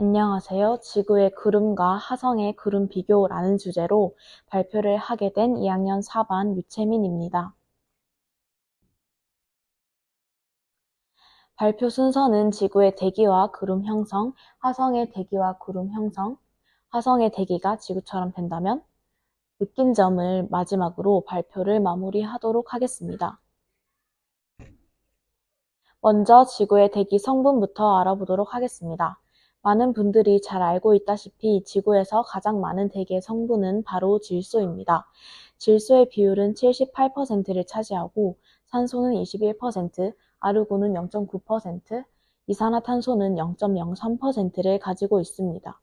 안녕하세요. 지구의 구름과 화성의 구름 비교라는 주제로 발표를 하게 된 2학년 4반 유채민입니다. 발표 순서는 지구의 대기와 구름 형성, 화성의 대기와 구름 형성, 화성의 대기가 지구처럼 된다면 느낀 점을 마지막으로 발표를 마무리하도록 하겠습니다. 먼저 지구의 대기 성분부터 알아보도록 하겠습니다. 많은 분들이 잘 알고 있다시피 지구에서 가장 많은 대기의 성분은 바로 질소입니다. 질소의 비율은 78%를 차지하고 산소는 21%, 아르곤은 0.9%, 이산화탄소는 0.03%를 가지고 있습니다.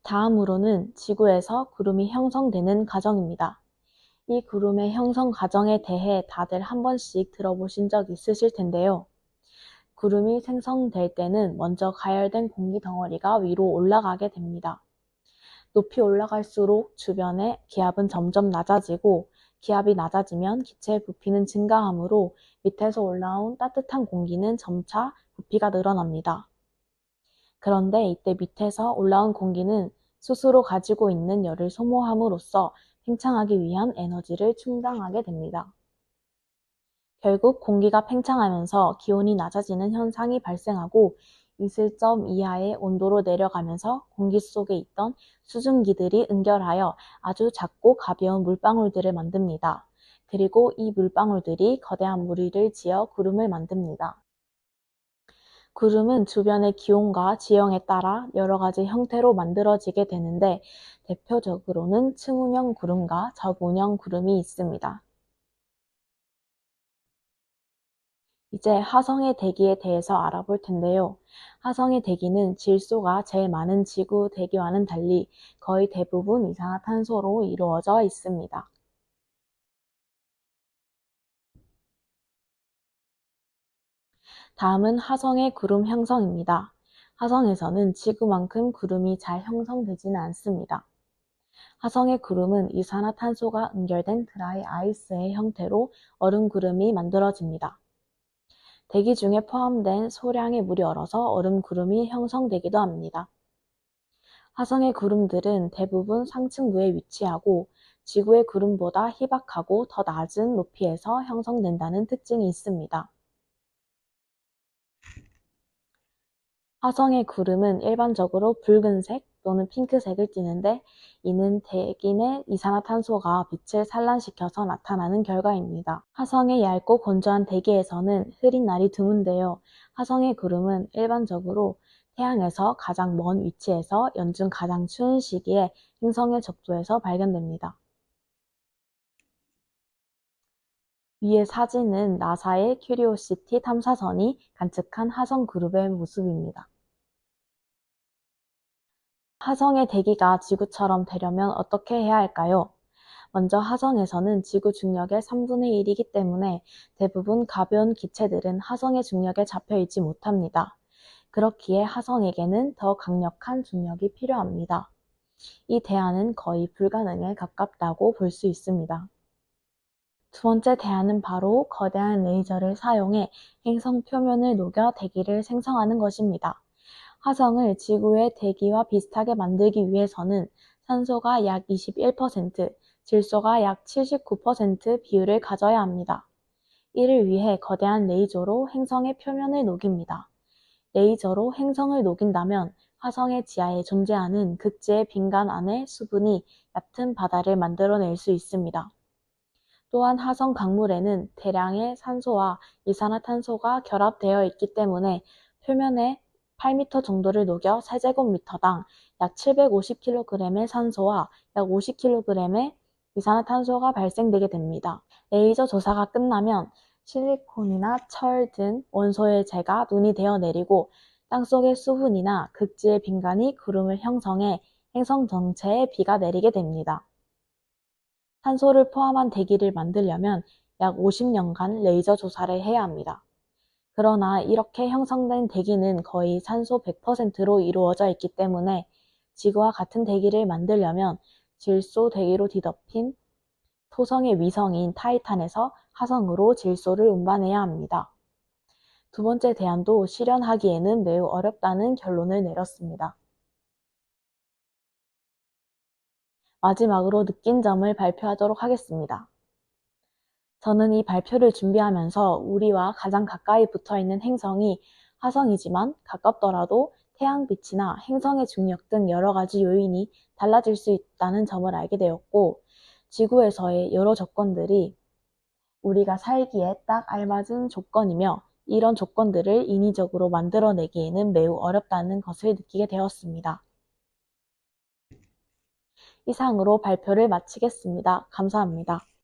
다음으로는 지구에서 구름이 형성되는 과정입니다. 이 구름의 형성 과정에 대해 다들 한 번씩 들어보신 적 있으실 텐데요. 구름이 생성될 때는 먼저 가열된 공기 덩어리가 위로 올라가게 됩니다. 높이 올라갈수록 주변의 기압은 점점 낮아지고 기압이 낮아지면 기체의 부피는 증가하므로 밑에서 올라온 따뜻한 공기는 점차 부피가 늘어납니다. 그런데 이때 밑에서 올라온 공기는 스스로 가지고 있는 열을 소모함으로써 팽창하기 위한 에너지를 충당하게 됩니다. 결국 공기가 팽창하면서 기온이 낮아지는 현상이 발생하고 이슬점 이하의 온도로 내려가면서 공기 속에 있던 수증기들이 응결하여 아주 작고 가벼운 물방울들을 만듭니다. 그리고 이 물방울들이 거대한 무리를 지어 구름을 만듭니다. 구름은 주변의 기온과 지형에 따라 여러 가지 형태로 만들어지게 되는데 대표적으로는 층운형 구름과 적운형 구름이 있습니다. 이제 화성의 대기에 대해서 알아볼 텐데요. 화성의 대기는 질소가 제일 많은 지구 대기와는 달리 거의 대부분 이산화탄소로 이루어져 있습니다. 다음은 화성의 구름 형성입니다. 화성에서는 지구만큼 구름이 잘 형성되지는 않습니다. 화성의 구름은 이산화탄소가 응결된 드라이 아이스의 형태로 얼음 구름이 만들어집니다. 대기 중에 포함된 소량의 물이 얼어서 얼음 구름이 형성되기도 합니다. 화성의 구름들은 대부분 상층부에 위치하고 지구의 구름보다 희박하고 더 낮은 높이에서 형성된다는 특징이 있습니다. 화성의 구름은 일반적으로 붉은색 또는 핑크색을 띠는데 이는 대기 내 이산화탄소가 빛을 산란시켜서 나타나는 결과입니다. 화성의 얇고 건조한 대기에서는 흐린 날이 드문데요. 화성의 구름은 일반적으로 태양에서 가장 먼 위치에서 연중 가장 추운 시기에 행성의 적도에서 발견됩니다. 위의 사진은 나사의 큐리오시티 탐사선이 관측한 화성 그룹의 모습입니다. 화성의 대기가 지구처럼 되려면 어떻게 해야 할까요? 먼저 화성에서는 지구 중력의 3분의 1이기 때문에 대부분 가벼운 기체들은 화성의 중력에 잡혀 있지 못합니다. 그렇기에 화성에게는 더 강력한 중력이 필요합니다. 이 대안은 거의 불가능에 가깝다고 볼 수 있습니다. 두 번째 대안은 바로 거대한 레이저를 사용해 행성 표면을 녹여 대기를 생성하는 것입니다. 화성을 지구의 대기와 비슷하게 만들기 위해서는 산소가 약 21%, 질소가 약 79% 비율을 가져야 합니다. 이를 위해 거대한 레이저로 행성의 표면을 녹입니다. 레이저로 행성을 녹인다면 화성의 지하에 존재하는 극지의 빈간 안에 수분이 얕은 바다를 만들어낼 수 있습니다. 또한 화성 강물에는 대량의 산소와 이산화탄소가 결합되어 있기 때문에 표면에 8m 정도를 녹여 세제곱미터당 약 750kg의 산소와 약 50kg의 이산화탄소가 발생되게 됩니다. 레이저 조사가 끝나면 실리콘이나 철 등 원소의 재가 눈이 되어 내리고 땅속의 수분이나 극지의 빈간이 구름을 형성해 행성 전체에 비가 내리게 됩니다. 산소를 포함한 대기를 만들려면 약 50년간 레이저 조사를 해야 합니다. 그러나 이렇게 형성된 대기는 거의 산소 100%로 이루어져 있기 때문에 지구와 같은 대기를 만들려면 질소 대기로 뒤덮인 토성의 위성인 타이탄에서 화성으로 질소를 운반해야 합니다. 두 번째 대안도 실현하기에는 매우 어렵다는 결론을 내렸습니다. 마지막으로 느낀 점을 발표하도록 하겠습니다. 저는 이 발표를 준비하면서 우리와 가장 가까이 붙어 있는 행성이 화성이지만 가깝더라도 태양빛이나 행성의 중력 등 여러 가지 요인이 달라질 수 있다는 점을 알게 되었고, 지구에서의 여러 조건들이 우리가 살기에 딱 알맞은 조건이며 이런 조건들을 인위적으로 만들어내기에는 매우 어렵다는 것을 느끼게 되었습니다. 이상으로 발표를 마치겠습니다. 감사합니다.